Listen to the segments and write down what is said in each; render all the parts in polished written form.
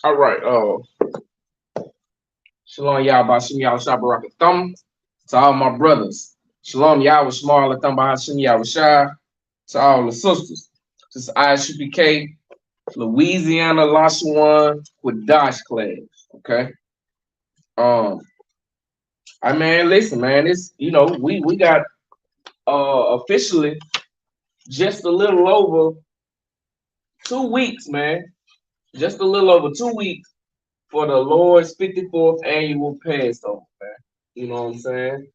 All right. Shalom Yahbashim Yah Shabaraka Thumb. To all my brothers. Shalom Yah with Shmar Thumb Bahashim Yah Shah. To all the sisters. This is Isupk Louisiana Lashawan Qadash class. Okay. I mean, listen, man, it's we got officially just a little over 2 weeks, man. Just a little over 2 weeks for the Lord's 54th annual Passover, man. You know what I'm saying?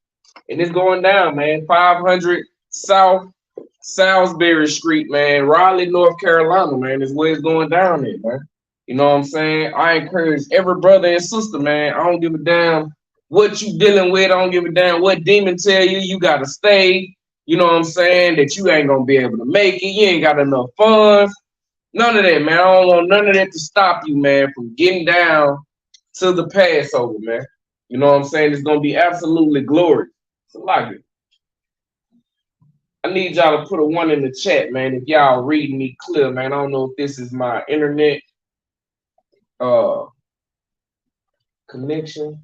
And it's going down, man. 500 South Salisbury Street, man. Raleigh, North Carolina, man, is where it's going down there, man. You know what I'm saying? I encourage every brother and sister, man. I don't give a damn what you dealing with. I don't give a damn what demon tell you. You got to stay. You know what I'm saying? That you ain't going to be able to make it. You ain't got enough funds. None of that, man. I don't want none of that to stop you, man, from getting down to the Passover, man. You know what I'm saying? It's going to be absolutely glorious. So like it. I need y'all to put a 1 in the chat, man, if y'all reading me clear, man. I don't know if this is my internet connection.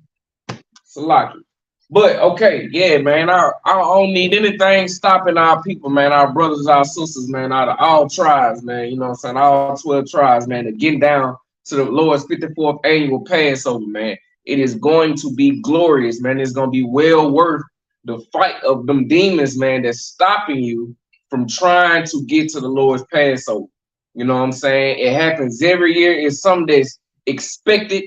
So like it. But okay, yeah, man. I don't need anything stopping our people, man, our brothers, our sisters, man, out of all tribes, man. You know what I'm saying? All 12 tribes, man, to get down to the Lord's 54th annual Passover, man. It is going to be glorious, man. It's going to be well worth the fight of them demons, man, that's stopping you from trying to get to the Lord's Passover. You know what I'm saying? It happens every year. It's something that's expected.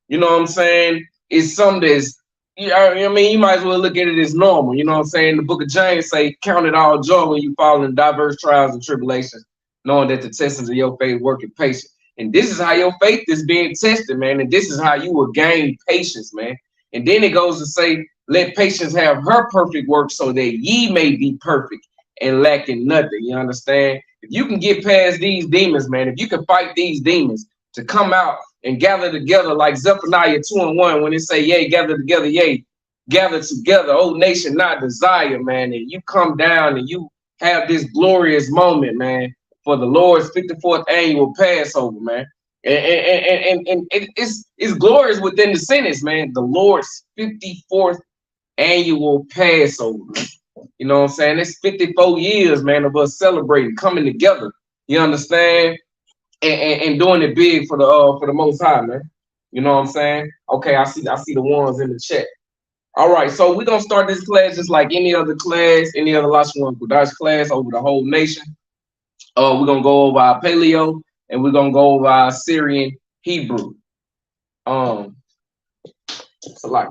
You know what I'm saying? It's something that's, I mean, you might as well look at it as normal. You know what I'm saying? The book of James say, count it all joy when you fall in diverse trials and tribulations, knowing that the testings of your faith work in patience. And this is how your faith is being tested, man. And this is how you will gain patience, man. And then it goes to say, let patience have her perfect work so that ye may be perfect and lacking nothing. You understand? If you can get past these demons, man, if you can fight these demons to come out and gather together like Zephaniah 2:1, when it say, yea, gather together, yea, gather together, O nation, not desire, man. And you come down and you have this glorious moment, man, for the Lord's 54th annual Passover, man. And it's glorious within the sentence, man. The Lord's 54th annual Passover. You know what I'm saying? It's 54 years, man, of us celebrating, coming together. You understand? And doing it big for the Most High, man. You know what I'm saying? Okay, I see the ones in the chat. All right, so we're gonna start this class just like any other class, any other Lashawan Qadash class over the whole nation. We're gonna go over our Paleo and we're gonna go over our Syrian Hebrew. So like,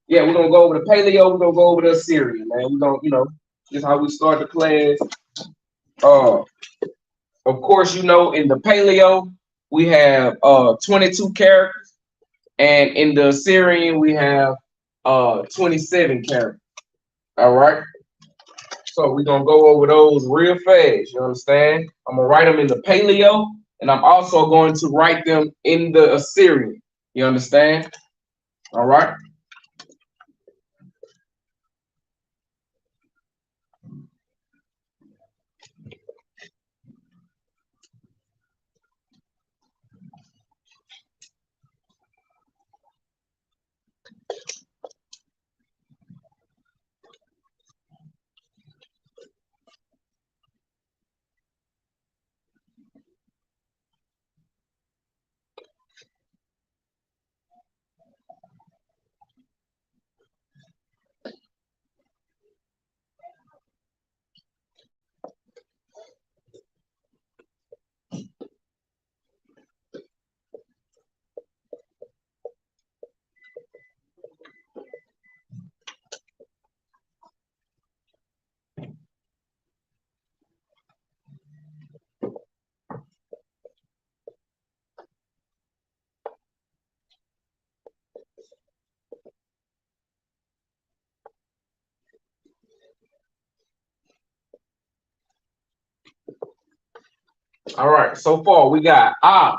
yeah, we're gonna go over the Paleo, we're gonna go over the Syrian, man. We're gonna, just how we start the class. Of course, in the Paleo, we have 22 characters, and in the Syrian, we have 27 characters. All right. So we're gonna go over those real fast. You understand? I'm gonna write them in the Paleo, and I'm also going to write them in the Assyrian. You understand? All right. All right. So far, we got Ah.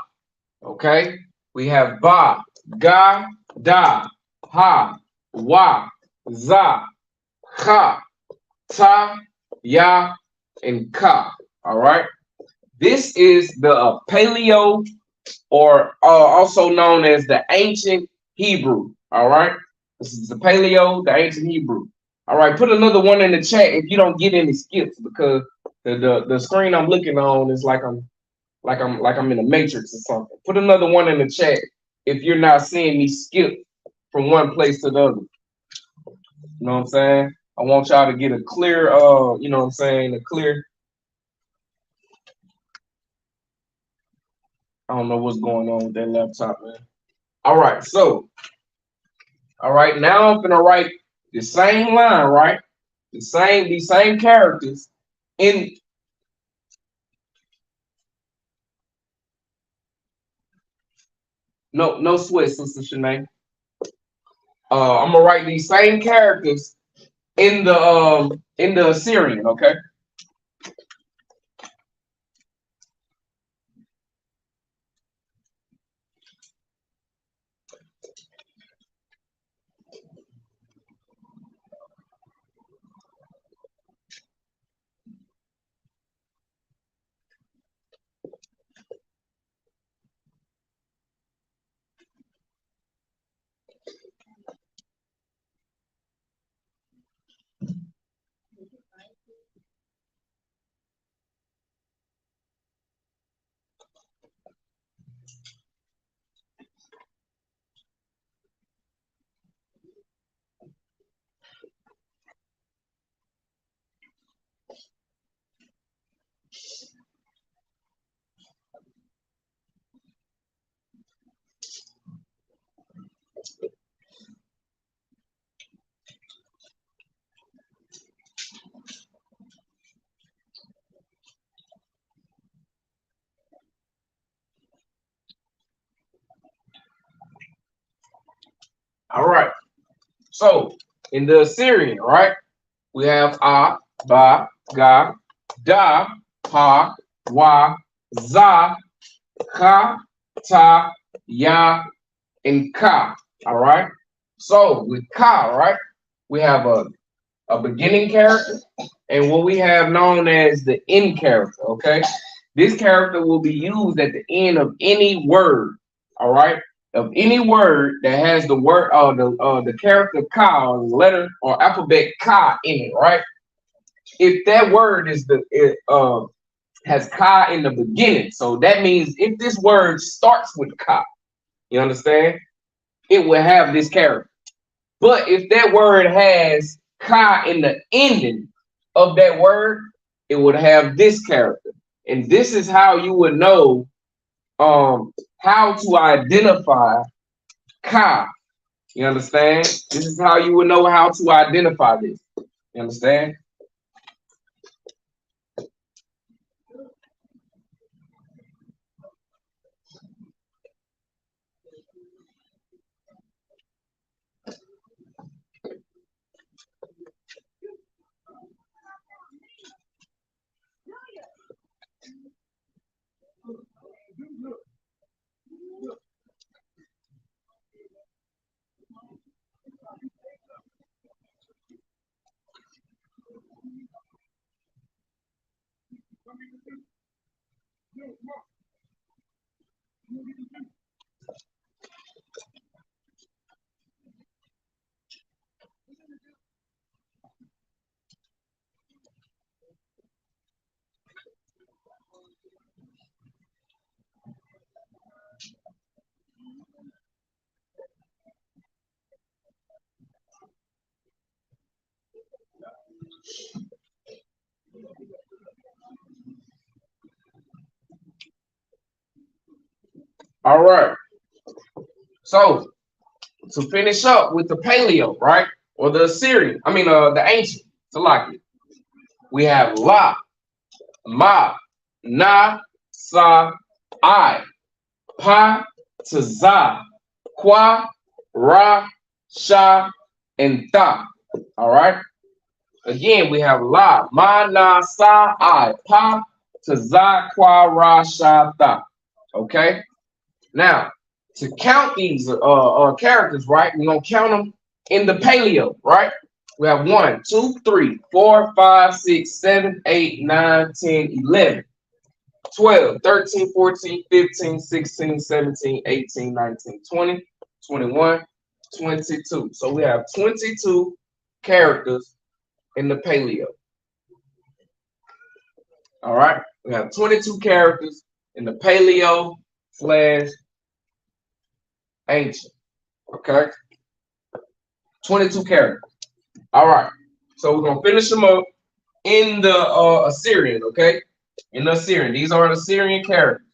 Okay. We have Ba, Ga, Da, Ha, Wa, Za, Ka, Ta, Ya, and Ka. All right. This is the Paleo or also known as the ancient Hebrew. All right, this is the Paleo, the ancient Hebrew. All right, put another one in the chat if you don't get any skips, because the screen I'm looking on is like I'm in a matrix or something. Put another one in the chat if you're not seeing me skip from one place to the other. You know what I'm saying? I want y'all to get a clear, you know what I'm saying, a clear. I don't know what's going on with that laptop, man. All right, so, all right, now I'm gonna write the same line, right? These same characters in. No sweat, Sister Shanae. I'm gonna write these same characters in the Assyrian, okay? All right. So in the Assyrian, right, we have A, Ba, Ga, Da, Pa, Wa, Za, Ka, Ta, Ya, and Ka. All right. So with Ka, right, we have a beginning character and what we have known as the end character. Okay. This character will be used at the end of any word. All right. Of any word that has the word the character ka, or letter or alphabet ka in it, right? If that word has ka in the beginning, so that means if this word starts with ka, you understand, it will have this character. But if that word has ka in the ending of that word, it would have this character. And this is how you would know how to identify ka. You understand? This is how you would know how to identify this. You understand? All right. So to finish up with the paleo, right? Or the Assyrian, the ancient, Salaki. We have La, Ma, Na, Sa, I, Pa, Za, Kwa, Ra, Sha, and Ta. All right. Again, we have La, Ma, Na, Sa, I, Pa, Za, Kwa, Ra, Sha, Ta. Okay. Now, to count these characters, right? We're gonna count them in the paleo, right? We have 1, 2, 3, 4, 5, 6, 7, 8, 9, 10, 11. 12, 13, 14, 15, 16, 17, 18, 19, 20, 21, 22. So we have 22 characters in the paleo. All right. We have 22 characters in the paleo / ancient. Okay. 22 characters. All right. So we're going to finish them up in the Assyrian. Okay. In the Assyrian. These are the Assyrian characters.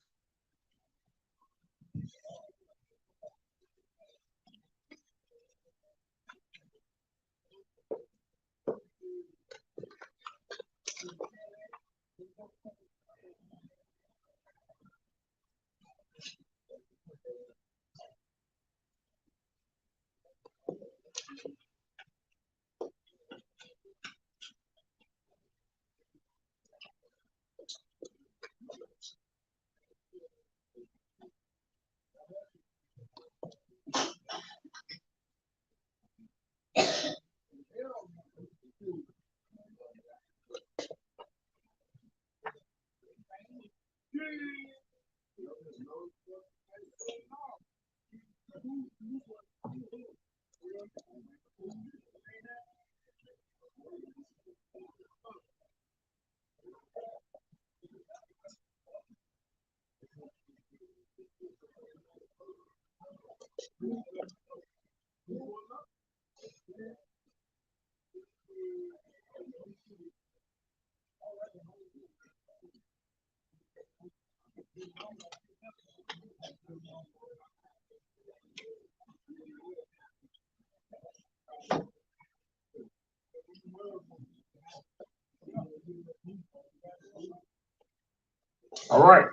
All right.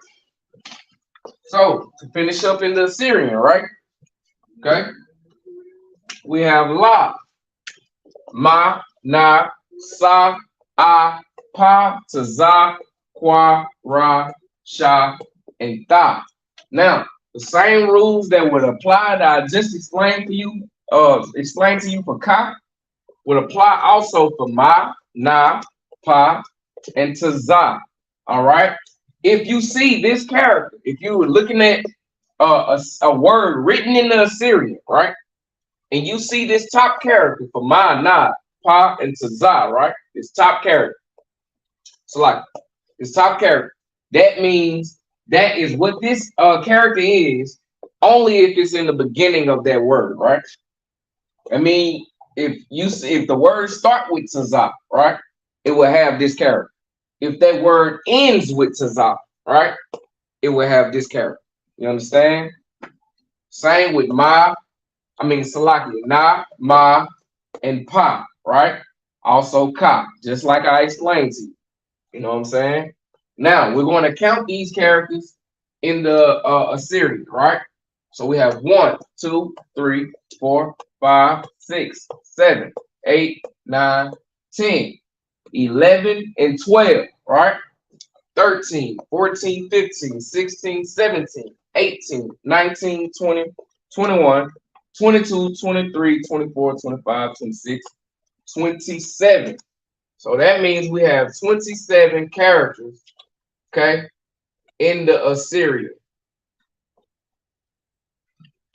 So to finish up in the Assyrian, right? Okay. We have La, Ma, Na, Sa, A, Pa, Taza, Kwa, Ra, Sha, and Ta. Now, the same rules that would apply that I just explained to you, for Ka, would apply also for Ma, Na, Pa, and Taza. All right. If you see this character, if you were looking at a word written in the Assyrian, right? And you see this top character for Ma, Na, Pa, and Taza, right? This top character. So like this top character, that means that is what this character is, only if it's in the beginning of that word, right? I mean, if the words start with Taza, right, it will have this character. If that word ends with Taza, right, it will have this character. You understand? Same with Salaki, Na, Ma, and Pa, right? Also Ka, just like I explained to you. You know what I'm saying? Now we're going to count these characters in the Assyrian, right? So we have 1, 2, 3, 4, 5, 6, 7, 8, 9, 10, 11, and 12, right? 13, 14, 15, 16, 17, 18, 19, 20, 21, 22, 23, 24, 25, 26, 27. So that means we have 27 characters, okay, in the Assyrian.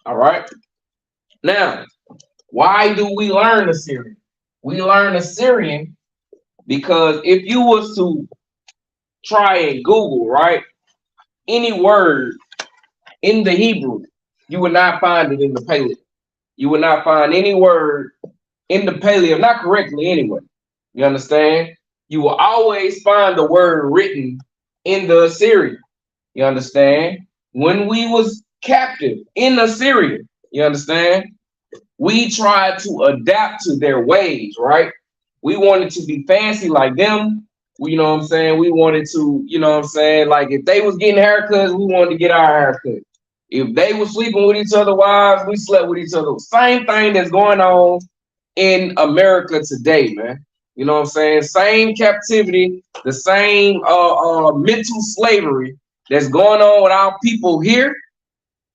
All right. Now, why do we learn Assyrian? We learn Assyrian because if you was to try and Google, right, any word in the Hebrew, you would not find it in the Paleo. You would not find any word in the Paleo, not correctly anyway. You understand? You will always find the word written in the Assyrian. You understand? When we was captive in Assyria, you understand? We tried to adapt to their ways, right? We wanted to be fancy like them. You know what I'm saying? We wanted to, you know what I'm saying? Like if they was getting haircuts, we wanted to get our haircut. If they were sleeping with each other wives, we slept with each other. Same thing that's going on in America today, man. You know what I'm saying? Same captivity, the same mental slavery that's going on with our people here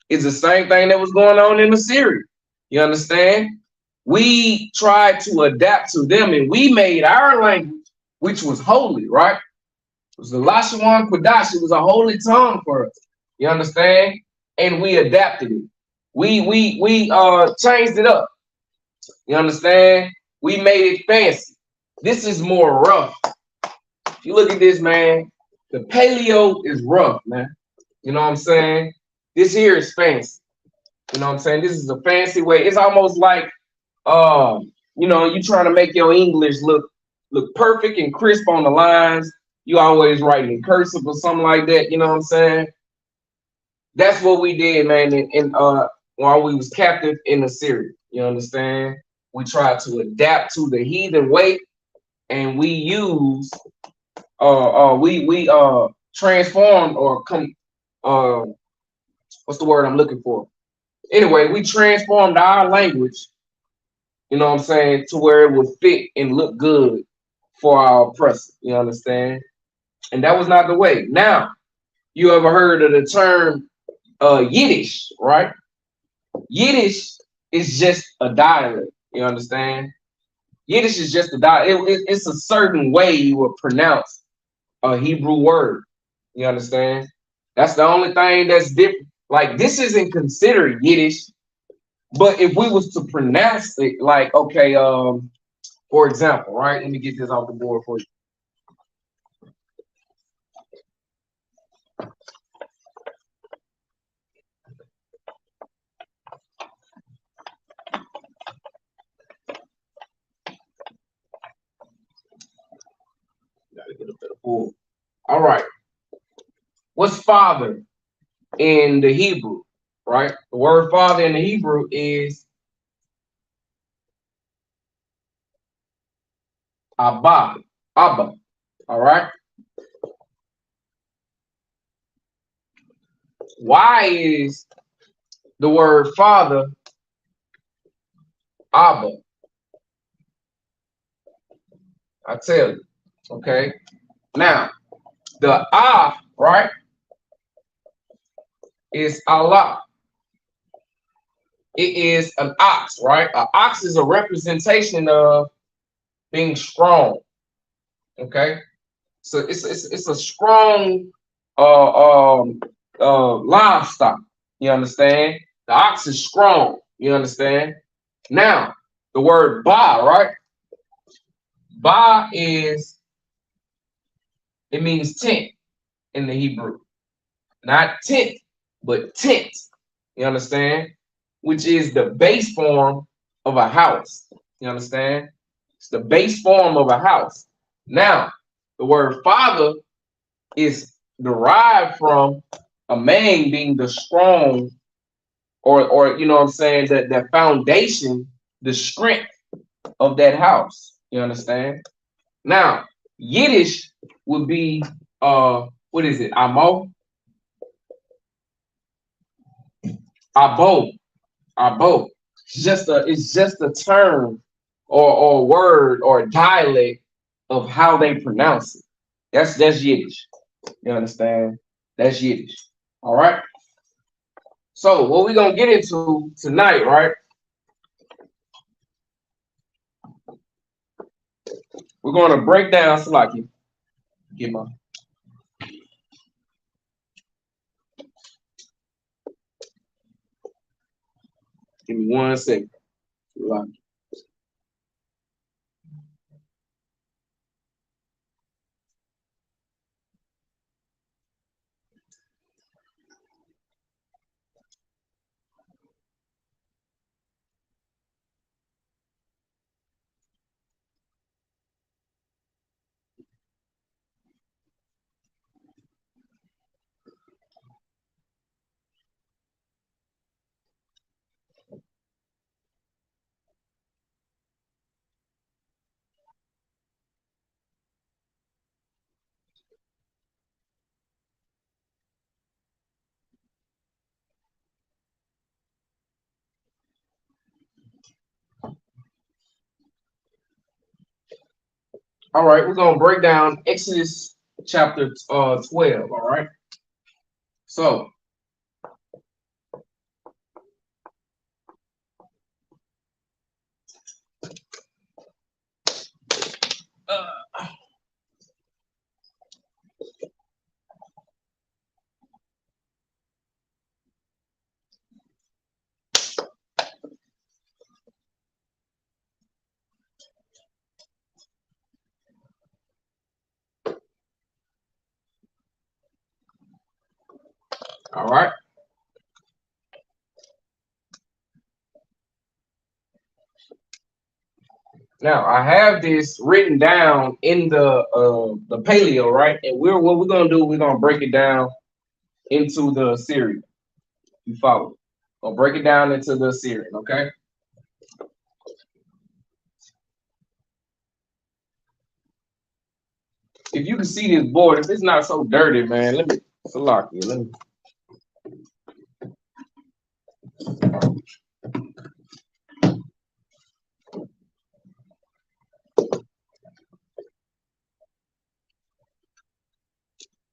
is the same thing that was going on in Assyria. You understand? We tried to adapt to them and we made our language, which was holy, right? It was the Lashawan Qadash. It was a holy tongue for us. You understand? And we adapted it. We changed it up. You understand? We made it fancy. This is more rough. If you look at this, man, the paleo is rough, man. You know what I'm saying? This here is fancy. You know what I'm saying? This is a fancy way. It's almost like you know, you trying to make your English look perfect and crisp on the lines. You always write in cursive or something like that. You know what I'm saying? That's what we did, man. While we was captive in Assyria, you understand? We tried to adapt to the heathen way, and we use we transformed or come what's the word I'm looking for? Anyway, we transformed our language, you know what I'm saying, to where it would fit and look good for our oppressor. You understand? And that was not the way. Now, you ever heard of the term Yiddish, right? Yiddish is just a dialect. You understand? Yiddish is just a dialect. It's a certain way you would pronounce a Hebrew word. You understand? That's the only thing that's different. Like this isn't considered Yiddish, but if we was to pronounce it, like okay, for example, right? Let me get this off the board for you. Gotta get a better board. All right. What's father in the Hebrew? Right? The word father in the Hebrew is Abba. Abba. All right. Why is the word father Abba? I tell you. Okay. Now, the right, is Allah. It is an ox, right? An ox is a representation of being strong. Okay. So it's a strong livestock. You understand? The ox is strong. You understand? Now, the word ba, right? Ba is, it means tent in the Hebrew. Not tent, but tent. You understand? Which is the base form of a house. You understand? It's the base form of a house. Now, the word father is derived from a man being the strong, or you know what I'm saying, that foundation, the strength of that house. You understand? Now, Yiddish would be what is it? Amo? Abo. Abo. It's just a term or word or dialect of how they pronounce it. That's Yiddish. You understand? That's Yiddish. All right. So what we're gonna get into tonight, right? We're gonna break down Salaki. Get my give me 1 second. Salaki. All right, we're gonna break down Exodus chapter 12. All right. So All right. Now I have this written down in the paleo, right? And what we're gonna do, we're gonna break it down into the Syrian. You follow? Gonna break it down into the Syrian, okay? If you can see this board, if it's not so dirty, man, let me lock you. Let me.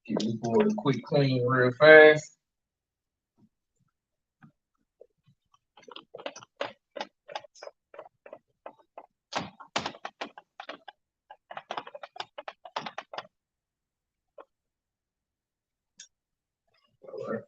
Give this board a quick clean real fast. All right.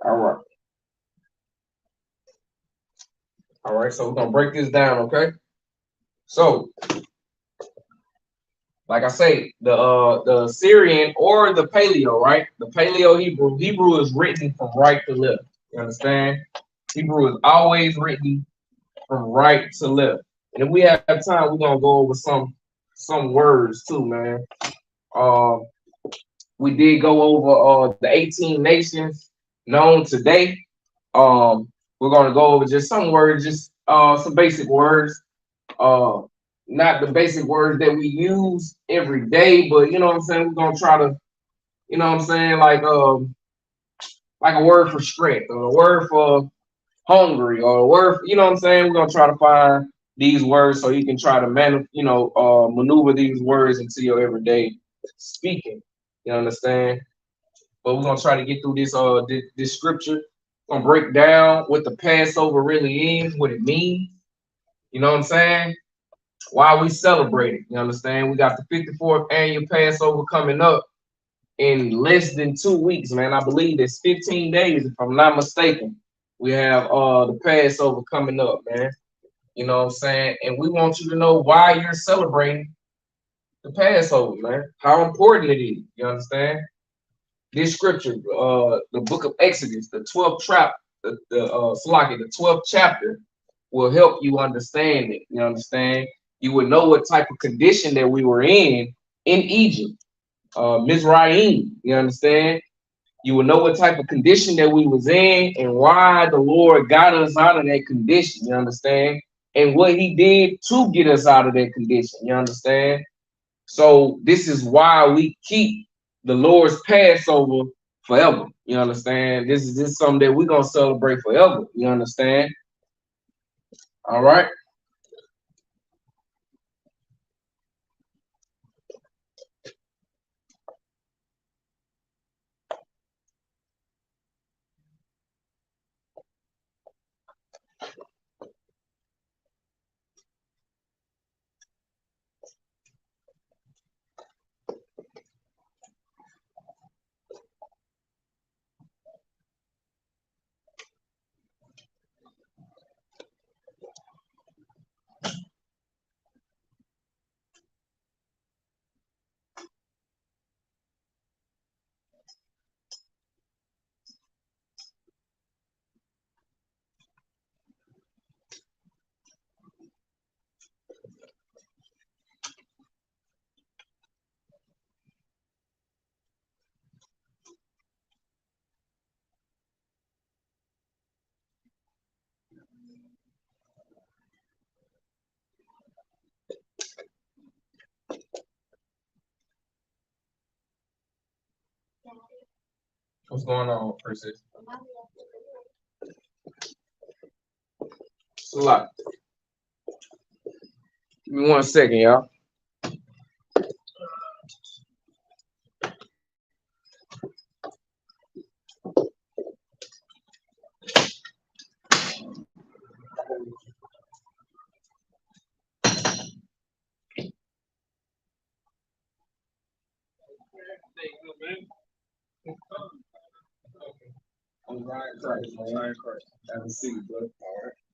All right. All right. So we're gonna break this down, okay? So, like I say, the Syrian or the Paleo, right? The Paleo Hebrew is written from right to left. You understand? Hebrew is always written from right to left. And if we have time, we're gonna go over some words too, man. Uh, we did go over the 18 nations known today. We're gonna go over just some words, just some basic words. Uh, Not the basic words that we use every day, but you know what I'm saying. We're gonna try to, you know what I'm saying, like a word for strength or a word for hungry or a word, you know what I'm saying. We're gonna try to find these words so you can try to maneuver these words into your everyday speaking. You understand? But we're gonna try to get through this scripture. We're gonna break down what the Passover really is, what it means. You know what I'm saying? Why we celebrate it. You understand? We got the 54th annual Passover coming up in less than 2 weeks, man. I believe it's 15 days, if I'm not mistaken. We have the Passover coming up, man. You know what I'm saying? And we want you to know why you're celebrating the Passover, man. How important it is. You understand? This scripture, the book of Exodus, the 12th chapter, the 12th chapter will help you understand it. You understand? You would know what type of condition that we were in Egypt, Mizraim. You understand? You would know what type of condition that we was in and why the Lord got us out of that condition. You understand? And what He did to get us out of that condition. You understand? So this is why we keep the Lord's Passover forever. You understand? This is something that we're gonna celebrate forever. You understand? All right. What's going on, Princess? It's a lot. Give me 1 second, y'all. I'm Ryan Christ, man. Ryan Christ. Have a seat, bro. All right.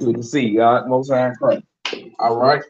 Good to see you, God. Most High in Christ. All right.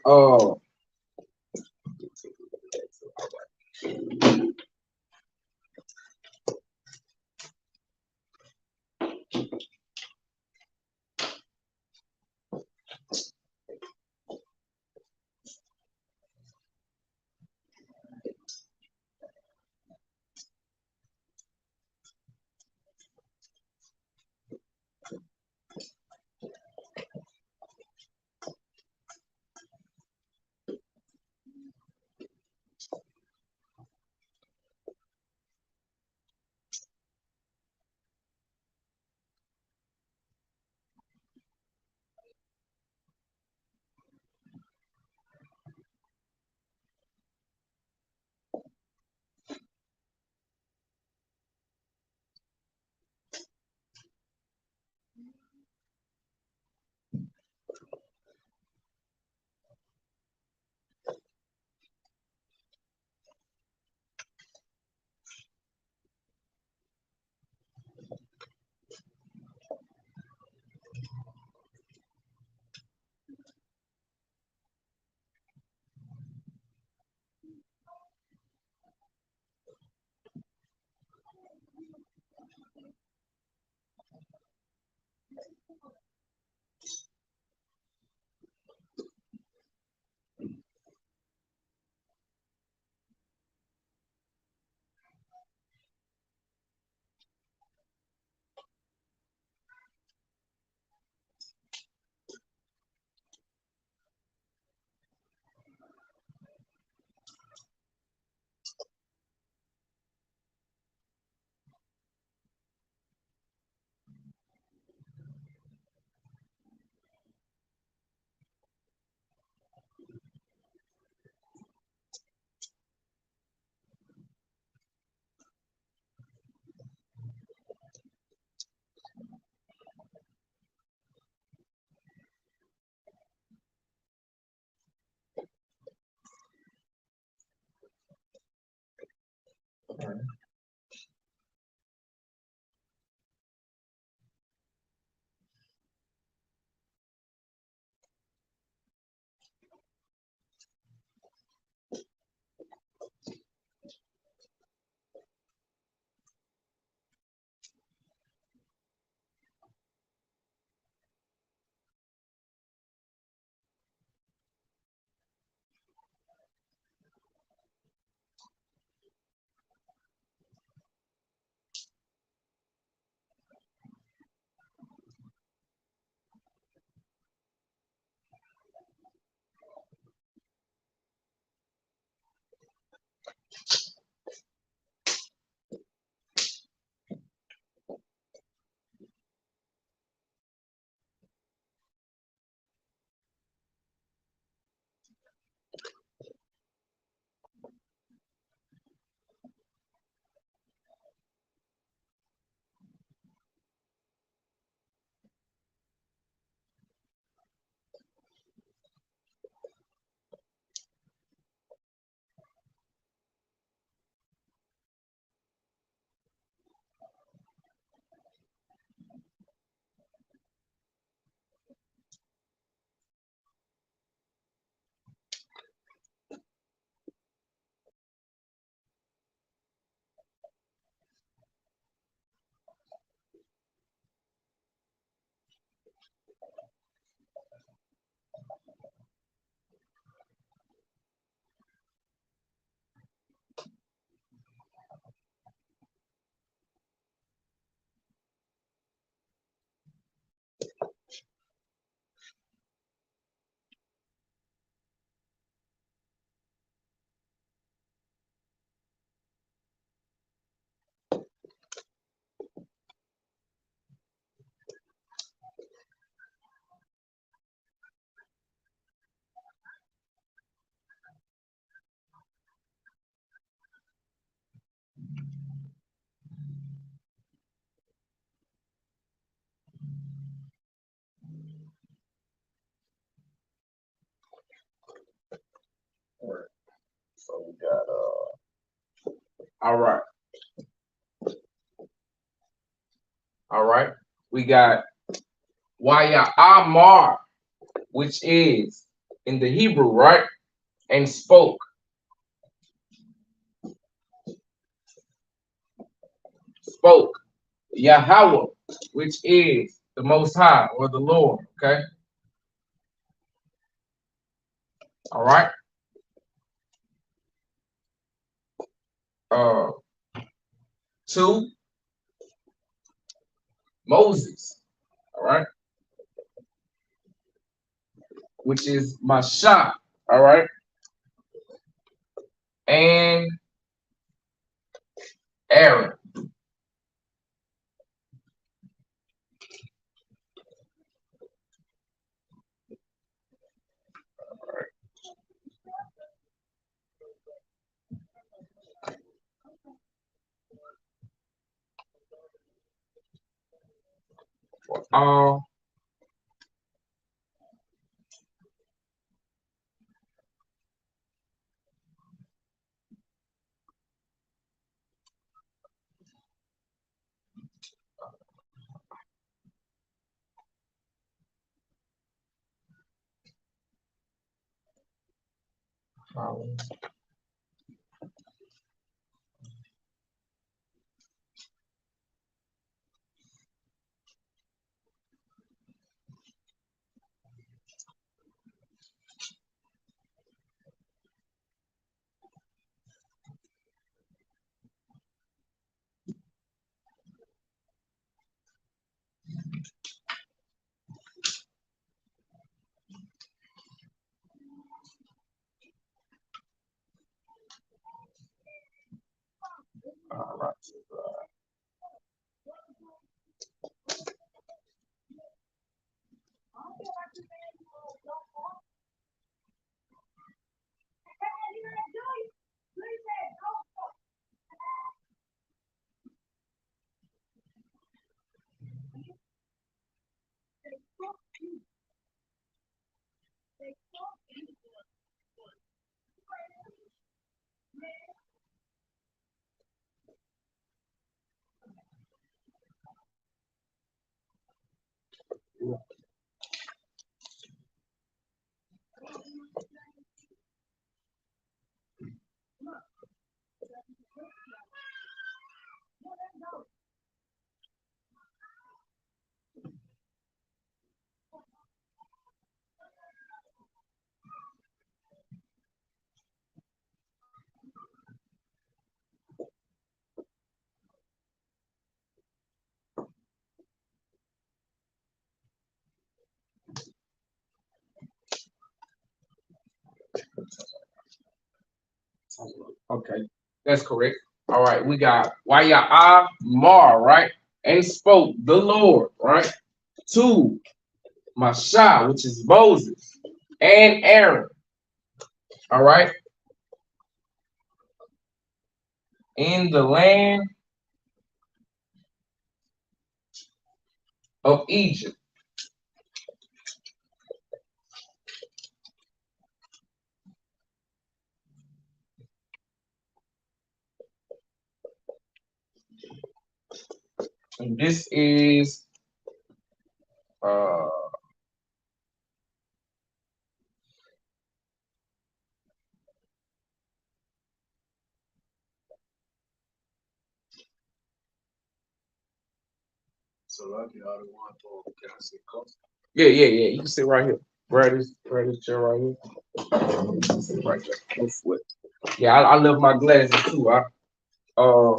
All right. All right. We got Waya Amar, which is in the Hebrew, right? And spoke. Spoke. Yahweh, which is the Most High or the Lord. Okay. All right. To Moses. All right. Which is Masha. All right. And Aaron. All right. Okay, that's correct. All right, we got Waya Mar, right? And spoke the Lord, right? To Masha, which is Moses, and Aaron. All right. In the land of Egypt. And this is So lucky I don't want to can I sit close? yeah. You can sit right here. Right this chair right here. Sit right there. No sweat. Yeah, I love my glasses too.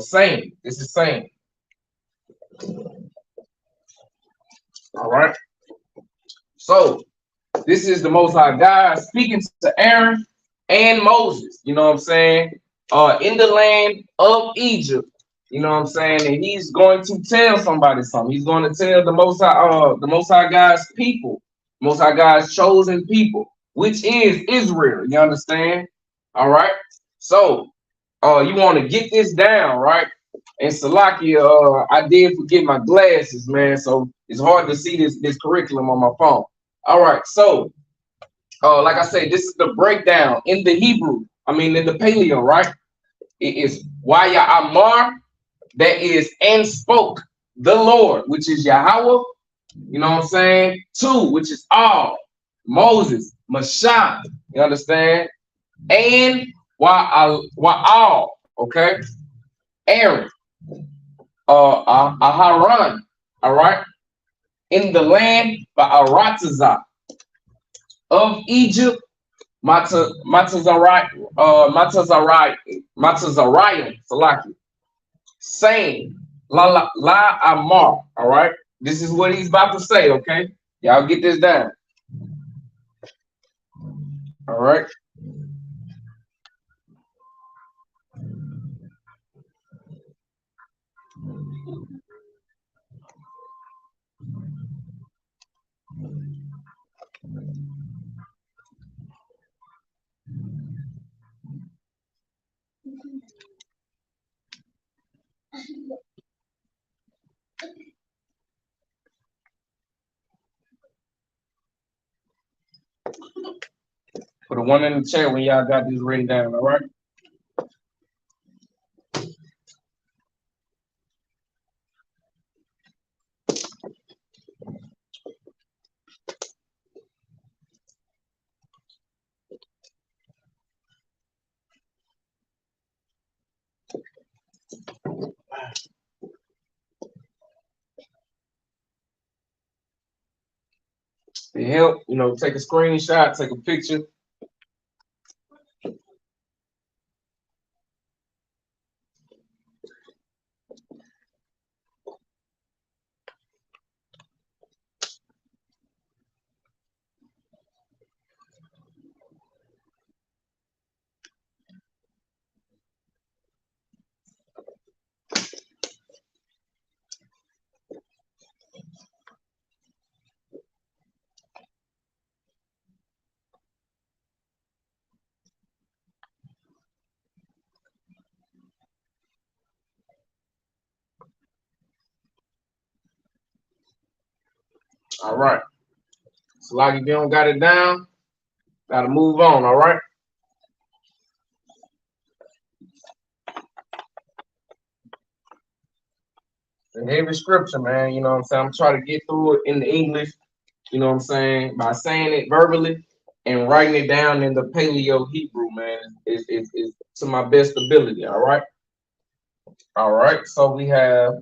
Same. This is same. All right. So this is the Most High God speaking to Aaron and Moses. You know what I'm saying? In the land of Egypt. You know what I'm saying? And he's going to tell somebody something. He's going to tell the Most High God's people, Most High God's chosen people, which is Israel. You understand? All right. So, you want to get this down, right? And Salakia, I did forget my glasses, man. So it's hard to see this curriculum on my phone. All right. So, like I said, this is the breakdown in the Hebrew. I mean, in the Paleo, right? It is Waya Amar, that is, and spoke the Lord, which is Yahweh. You know what I'm saying? Two, which is all. Moses, Mashah. You understand? And Wa'al, okay? Aaron, Aharon, all right? In the land by Aratazah of Egypt, Matazariah, Salaki, saying, La Amar, all right? This is what he's about to say, okay? Y'all get this down, all right? Put a one in the chat when y'all got this written down, all right? To help, take a screenshot, take a picture. All right. So like if you don't got it down, gotta move on, all right? The heavy scripture, man, you know what I'm saying? I'm trying to get through it in the English, you know what I'm saying, by saying it verbally and writing it down in the Paleo Hebrew, man, is to my best ability, all right? All right, so we have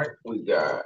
right, we got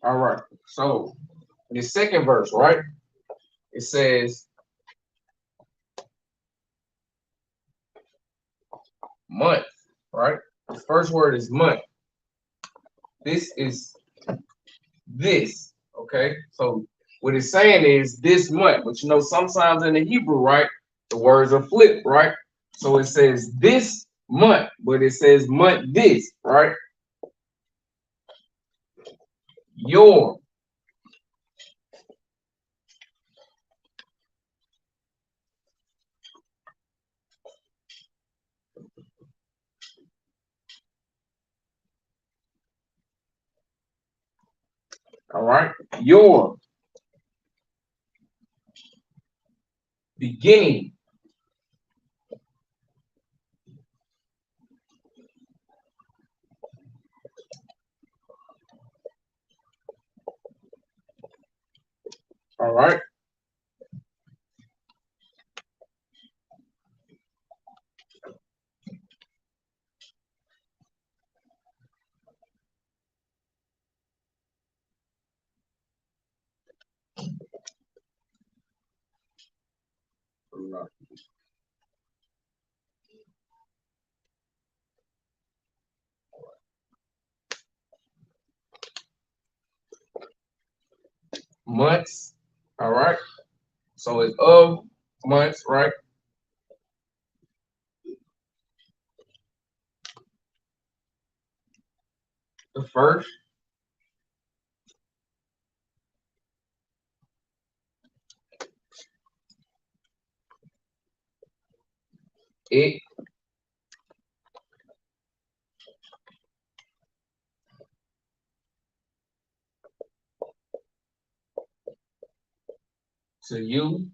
all right. So the second verse, right? It says month, right? The first word is month. This is this, okay? So what it's saying is this month, but you know, sometimes in the Hebrew, right, the words are flipped, right? So it says this month, but it says month this, right? Your, all right? Your beginning, All right. Months. All right. So it's of months, right? The first, it, to you.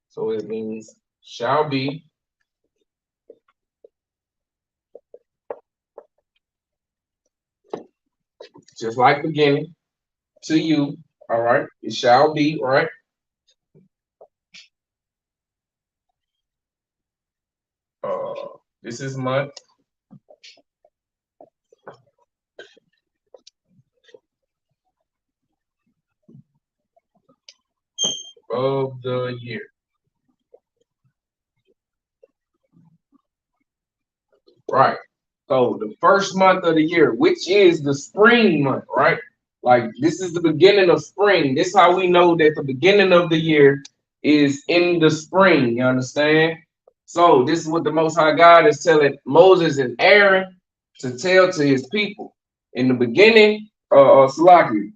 So it means shall be, just like beginning, to you. All right. It shall be, right? This is month of the year. Right. So the first month of the year, which is the spring month, right? Like this is the beginning of spring. This is how we know that the beginning of the year is in the spring. You understand? So this is what the Most High God is telling Moses and Aaron to tell to his people. In the beginning, Salaki,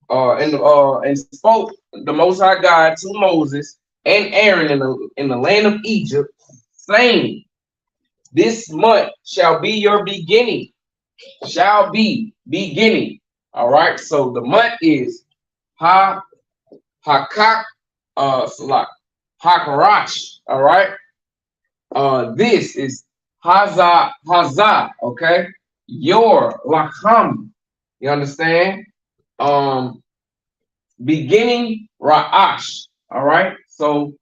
and spoke the Most High God to Moses and Aaron in the land of Egypt, saying, "This month shall be your beginning." Shall be beginning. All right. So the month is Ha Hakak Salak Hakarash. All right. This is Haza. Okay. Your Lakam. You understand? Beginning Ra'ash. All right. So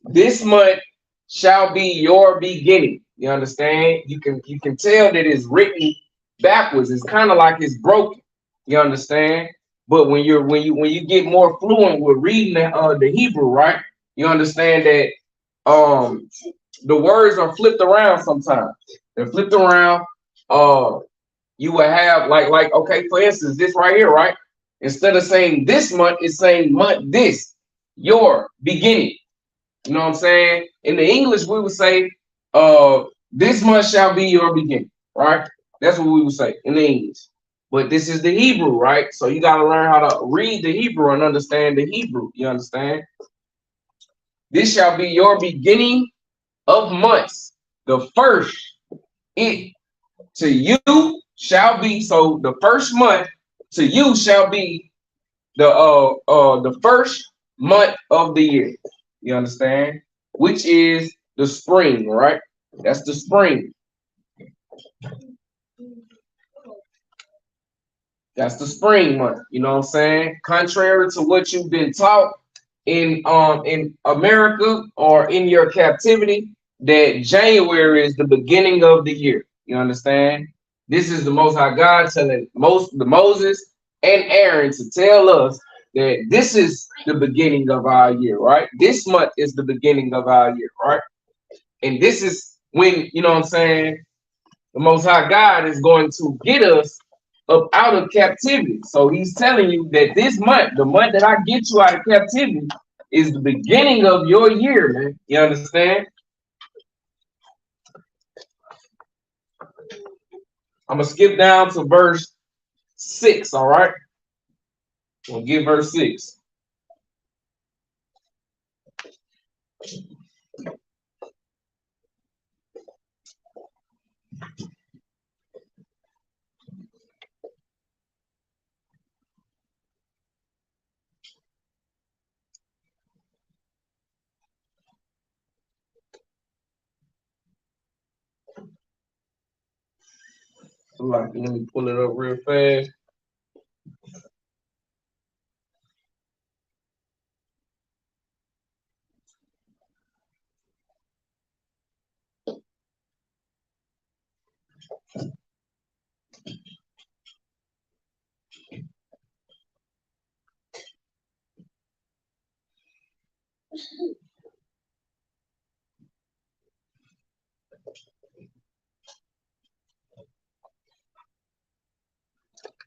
this month shall be your beginning. You understand? You can tell that it's written backwards. It's kind of like it's broken. You understand? But when you get more fluent with reading the Hebrew, right? You understand that the words are flipped around sometimes. They're flipped around. Uh you will have like okay, for instance, this right here, right? Instead of saying this month, it's saying month this, your beginning. You know what I'm saying? In the English, we would say, this month shall be your beginning, right? That's what we would say in the English. But this is the Hebrew, right? So you got to learn how to read the Hebrew and understand the Hebrew. You understand? This shall be your beginning of months. The first, it to you shall be. So the first month to you shall be the first month of the year. You understand? Which is the spring, right? That's the spring. That's the spring month. You know what I'm saying? Contrary to what you've been taught in America or in your captivity, that January is the beginning of the year. You understand? This is the Most High God telling Moses and Aaron to tell us that this is the beginning of our year, right? This month is the beginning of our year, right? And this is when, you know what I'm saying, the Most High God is going to get us up out of captivity. So he's telling you that this month, the month that I get you out of captivity, is the beginning of your year, man. You understand? I'm gonna skip down to verse 6. All right, we'll get verse 6. So like, let me pull it up real fast.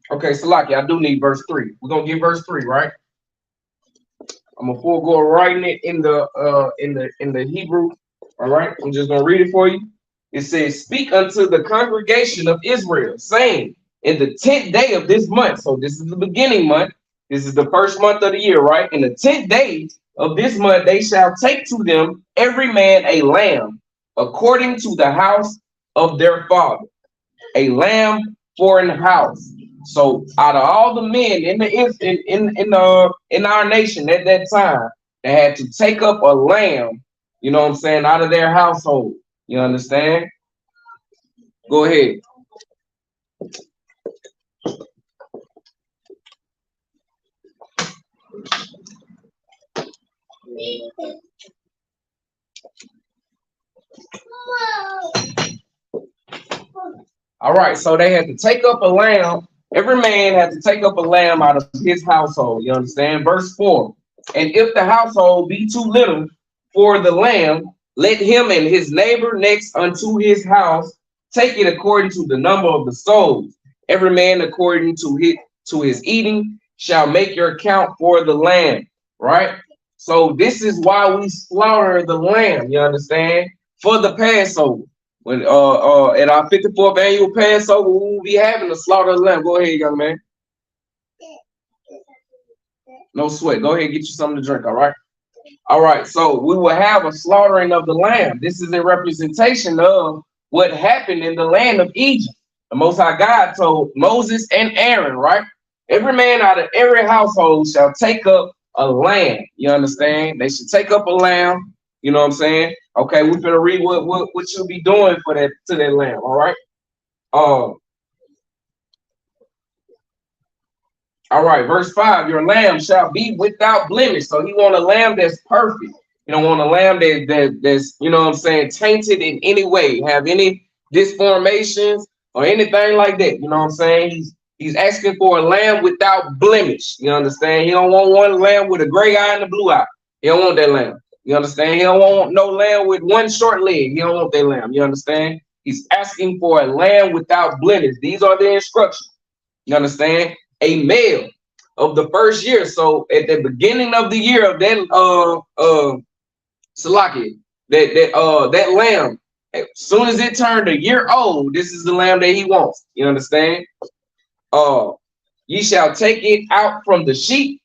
Okay, Salaki, I do need verse 3. We're gonna get verse 3, right? I'm gonna go writing it in the Hebrew. All right, I'm just gonna read it for you. It says, "Speak unto the congregation of Israel, saying, in the 10th day of this month." So this is the beginning month. This is the first month of the year, right? In the 10th day of this month, they shall take to them every man a lamb, according to the house of their father, a lamb for an house. So out of all the men in our nation at that time, they had to take up a lamb, you know what I'm saying, out of their household. You understand? Go ahead. All right, so they had to take up a lamb. Every man had to take up a lamb out of his household. You understand? Verse 4. "And if the household be too little for the lamb, let him and his neighbor next unto his house take it according to the number of the souls. Every man according to his eating shall make your count for the lamb." Right? So this is why we slaughter the lamb, you understand? For the Passover. When at our 54th annual Passover, we will be having the slaughter of the lamb. Go ahead, young man. No sweat. Go ahead and get you something to drink, all right? All right, so we will have a slaughtering of the lamb. This is a representation of what happened in the land of Egypt. The Most High God told Moses and Aaron, right? Every man out of every household shall take up a lamb. You understand? They should take up a lamb. You know what I'm saying? Okay, we're gonna read what you'll be doing for that to that lamb. All right. All right, verse 5, "Your lamb shall be without blemish." So he want a lamb that's perfect. You don't want a lamb that's, you know what I'm saying, tainted in any way, have any disformations or anything like that. You know what I'm saying? He's asking for a lamb without blemish. You understand? He don't want one lamb with a gray eye and a blue eye. He don't want that lamb. You understand? He don't want no lamb with one short leg. He don't want that lamb. You understand? He's asking for a lamb without blemish. These are the instructions. You understand? A male of the first year. So at the beginning of the year of that Salaki, that lamb, as soon as it turned a year old, this is the lamb that he wants. You understand? Ye shall take it out from the sheep,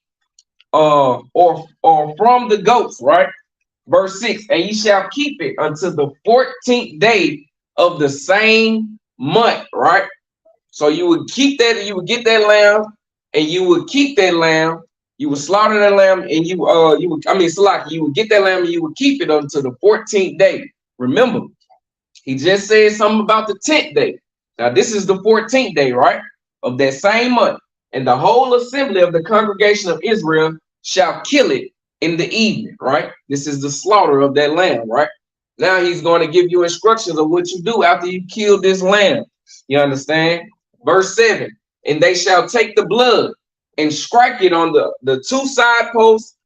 or from the goats, right? Verse 6, "And ye shall keep it until the 14th day of the same month," right? So you would keep that, you would get that lamb, and you would keep that lamb, you would slaughter that lamb, and you would, Salaki, you would get that lamb and you would keep it until the 14th day. Remember, he just said something about the 10th day. Now this is the 14th day, right? Of that same month. "And the whole assembly of the congregation of Israel shall kill it in the evening," right? This is the slaughter of that lamb, right? Now he's going to give you instructions of what you do after you kill this lamb. You understand? Verse 7, "And they shall take the blood and strike it on the two side posts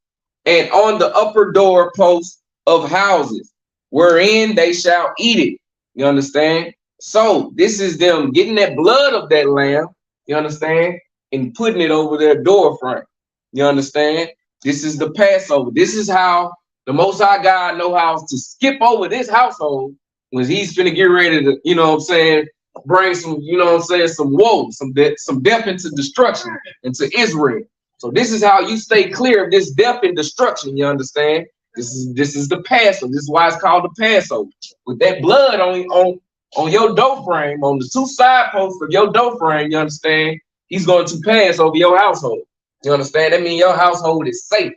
and on the upper door posts of houses, wherein they shall eat it." You understand? So this is them getting that blood of that lamb, you understand, and putting it over their door frame. You understand? This is the Passover. This is how the Most High God know how to skip over this household when he's finna get ready to, you know what I'm saying, bring some, you know what I'm saying, some woe, some death into destruction into Israel. So this is how you stay clear of this death and destruction. You understand? This is the Passover. This is why it's called the Passover. With that blood on your door frame, on the two side posts of your door frame, you understand? He's going to pass over your household. You understand? That means your household is safe.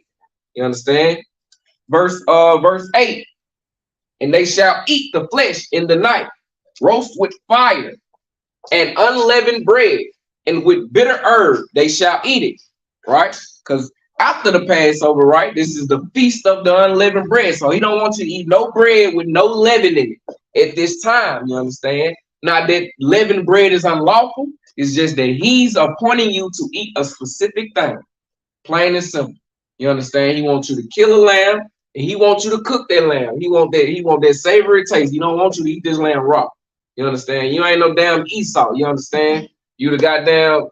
You understand? Verse 8, "And they shall eat the flesh in the night, roast with fire and unleavened bread, and with bitter herb they shall eat it," right? Because after the Passover, right, this is the feast of the unleavened bread. So he don't want you to eat no bread with no leaven in it at this time, you understand? Not that leavened bread is unlawful. It's just that he's appointing you to eat a specific thing. Plain and simple. You understand? He wants you to kill a lamb, and he wants you to cook that lamb. He want that savory taste. He don't want you to eat this lamb raw. You understand? You ain't no damn Esau. You understand? You the goddamn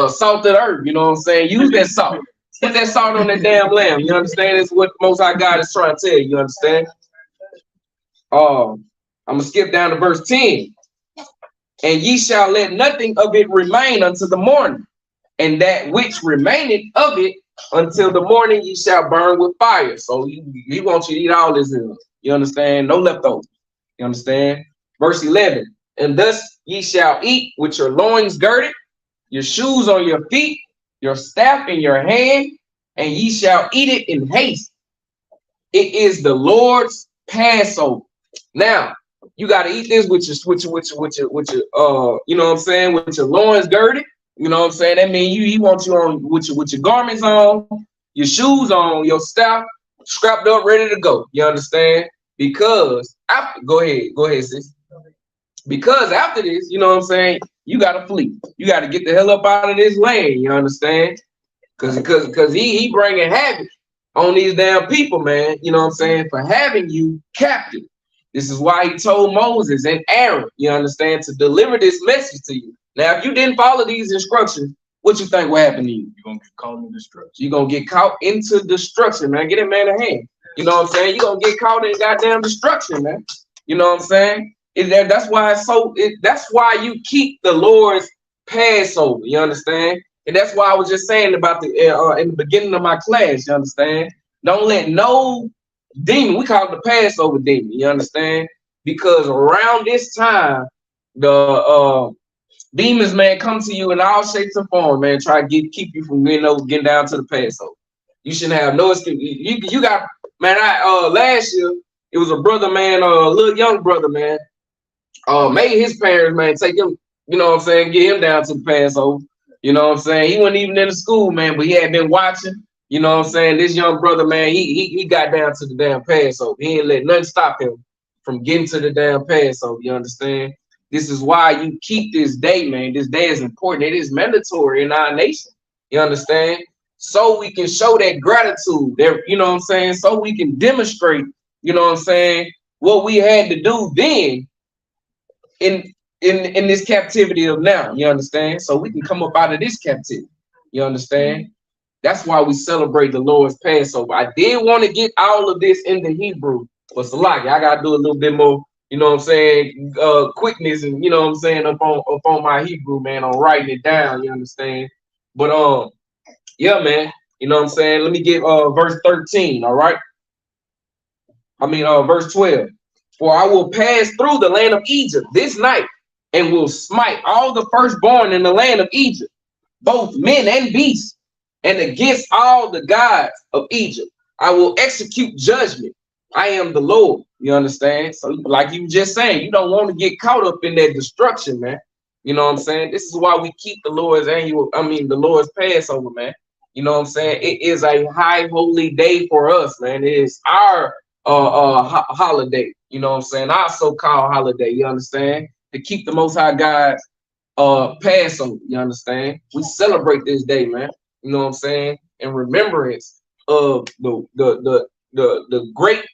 salted earth. You know what I'm saying? Use that salt. Put that salt on that damn lamb. You understand? That's what Most High God is trying to tell you. You understand? I'm gonna skip down to verse 10. And ye shall let nothing of it remain until the morning, and that which remaineth of it until the morning ye shall burn with fire. So he wants you to eat all this. You understand? No leftovers. You understand? Verse 11. And thus ye shall eat with your loins girded, your shoes on your feet, your staff in your hand, and ye shall eat it in haste. It is the Lord's Passover. Now, you got to eat this with your you know what I'm saying, with your loins girded. You know what I'm saying? That means he wants you on with your garments on, your shoes on, your staff strapped up, ready to go. You understand? Because after, go ahead, sis. Because after this, you know what I'm saying, you gotta flee. You gotta get the hell up out of this land. You understand? Because he bringing havoc on these damn people, man. You know what I'm saying? For having you captive. This is why he told Moses and Aaron, you understand, to deliver this message to you. Now, if you didn't follow these instructions, what you think will happen to you? You're gonna get caught in destruction. You're gonna get caught into destruction, man. Get that man a hand. You know what I'm saying? You're gonna get caught in goddamn destruction, man. You know what I'm saying? That's why that's why you keep the Lord's Passover. You understand? And that's why I was just saying about the in the beginning of my class. You understand? Don't let no demon, we call it the Passover demon. You understand? Because around this time, the demons, man, come to you in all shapes and forms, man. Try to keep you from getting down to the Passover. You shouldn't have no excuse. You got, man. Last year it was a brother, man, a little young brother, man. Made his parents, man, take him. You know what I'm saying? Get him down to the Passover. You know what I'm saying? He wasn't even in the school, man, but he had been watching. You know what I'm saying? This young brother, man, he got down to the damn Passover. He ain't let nothing stop him from getting to the damn Passover. You understand? This is why you keep this day, man. This day is important. It is mandatory in our nation. You understand? So we can show that gratitude. There, you know what I'm saying? So we can demonstrate, you know what I'm saying, what we had to do then in this captivity of now. You understand? So we can come up out of this captivity. You understand? That's why we celebrate the Lord's Passover. I did want to get all of this in the Hebrew, but Salaki, I gotta do a little bit more, you know what I'm saying, quickness, and you know what I'm saying, up on my Hebrew, man, on writing it down. You understand? But yeah, man, you know what I'm saying. Let me get verse 13. All right. Verse 12. For I will pass through the land of Egypt this night, and will smite all the firstborn in the land of Egypt, both men and beasts. And against all the gods of Egypt, I will execute judgment. I am the Lord. You understand? So, like you just saying, you don't want to get caught up in that destruction, man. You know what I'm saying? This is why we keep the Lord's Passover, man. You know what I'm saying? It is a high holy day for us, man. It is our holiday. You know what I'm saying? Our so-called holiday. You understand? To keep the Most High God's Passover. You understand? We celebrate this day, man. You know what I'm saying? In remembrance of the great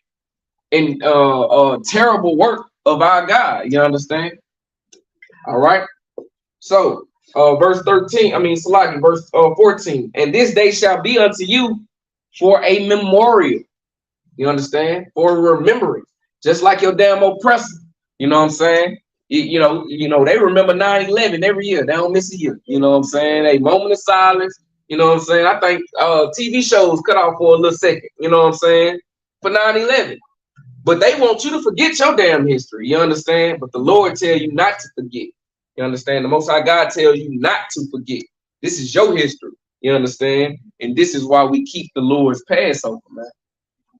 and terrible work of our God. You understand? All right. So verse 13, Salaki, verse 14. And this day shall be unto you for a memorial. You understand? For remembering. Just like your damn oppressor. You know what I'm saying? You know, they remember 9/11 every year. They don't miss a year. You know what I'm saying? A moment of silence. You know what I'm saying? I think TV shows cut off for a little second, you know what I'm saying, for 9/11. But they want you to forget your damn history, you understand? But the Lord tell you not to forget. You understand? The Most High God tells you not to forget. This is your history, you understand? And this is why we keep the Lord's Passover, man.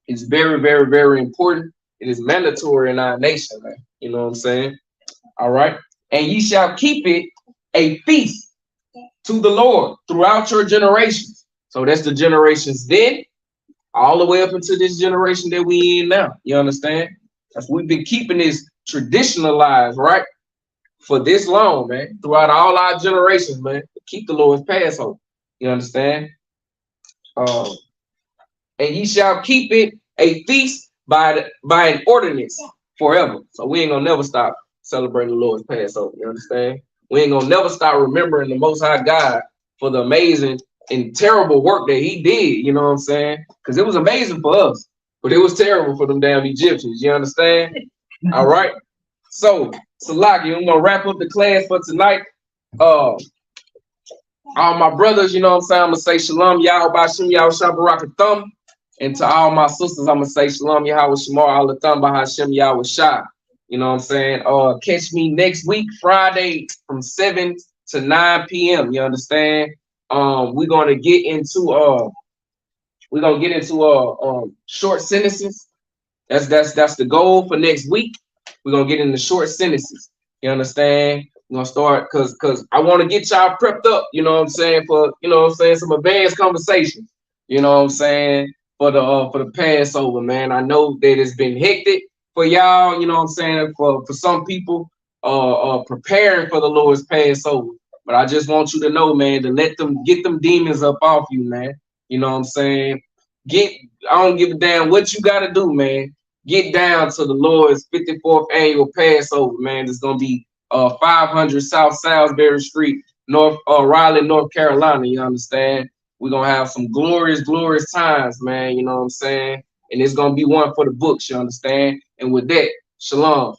It's very, very, very important. It is mandatory in our nation, man. You know what I'm saying? All right. And ye shall keep it a feast to the Lord throughout your generations. So that's the generations then, all the way up into this generation that we in now. You understand? That's we've been keeping this traditionalized, right? for this long, man, throughout all our generations, man, to keep the Lord's Passover. You understand? And ye shall keep it a feast by an ordinance forever. So we ain't gonna never stop celebrating the Lord's Passover. You understand? We ain't gonna never stop remembering the Most High God for the amazing and terrible work that He did. You know what I'm saying? Because it was amazing for us, but it was terrible for them damn Egyptians. You understand? All right. So, Salaki, I'm gonna wrap up the class for tonight. All my brothers, you know what I'm saying? I'm gonna say Shalom, Yahweh Bashim, Yahweh Shabbat Thumb. And to all my sisters, I'm gonna say Shalom, Yahweh Shamar, Allah Thumb, Bahashim, Yahweh Shah. You know what I'm saying? Catch me next week, Friday, from 7 to 9 p.m. You understand? We're gonna get into short sentences. That's the goal for next week. We're gonna get into short sentences. You understand? We're gonna start because I want to get y'all prepped up, you know what I'm saying, for some advanced conversations, you know what I'm saying, for the Passover, man. I know that it's been hectic for y'all, you know what I'm saying, for some people preparing for the Lord's Passover. But I just want you to know, man, to get them demons up off you, man. You know what I'm saying? I don't give a damn what you gotta do, man. Get down to the Lord's 54th annual Passover, man. It's gonna be 500 South Salisbury Street, Raleigh, North Carolina. You understand? We're gonna have some glorious times, man. You know what I'm saying? And it's gonna be one for the books. You understand? And with that, shalom.